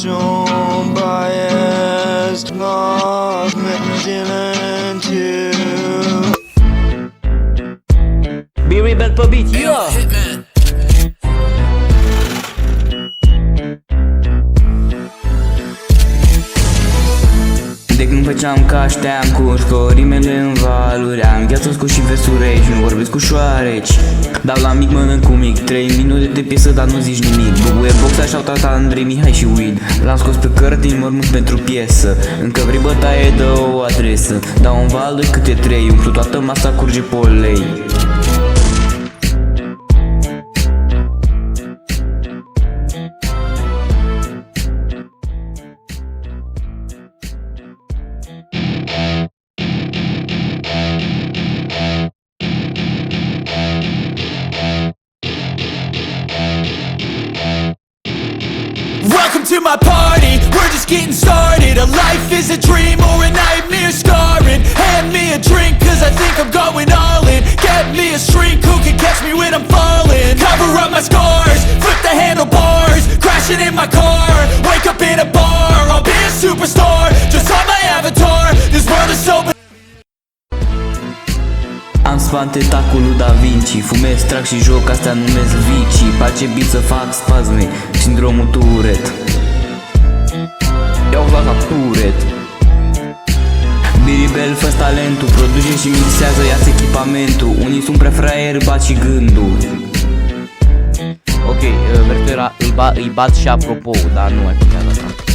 John Baez, Mark Dylan too. Be rebel pe beat, yo! De când făceam ca șteam curs cu rimele în valuri, am gheață scos și versuri aici, nu vorbesc cu șoareci. Dau la mic, mănânc cu mic, 3 minute de piesă, dar nu zici nimic. Bubuie boxa și-au tata Andrei, Mihai și Weed. L-am scos pe cărți din mormânt pentru piesă. Încă vrei bătaie, dă o adresă. Dau un val, doi câte 3, umplu toată masa, curge polei. Welcome to my party, we're just getting started. A life is a dream or a nightmare scarring. Hand me a drink cause I think I'm going all in. Get me a shrink who can catch me when I'm falling. Cover up my scars, flip the handlebars. Crashing in my car, wake up in a bar. I'll be a superstar, just on my avatar. This world is so Am spate tacul lui Da Vinci, fumez, trag și joc, astea numesc vicii. Face beat să fac spasme, sindromul Tourette. Iau la Tourette. Biribel, fă talentul, produce și mixează, ia-ți echipamentul. Unii sunt prea fraieri, bat și gândul. Ok, versul era îi bat și apropo, dar nu ai putea da.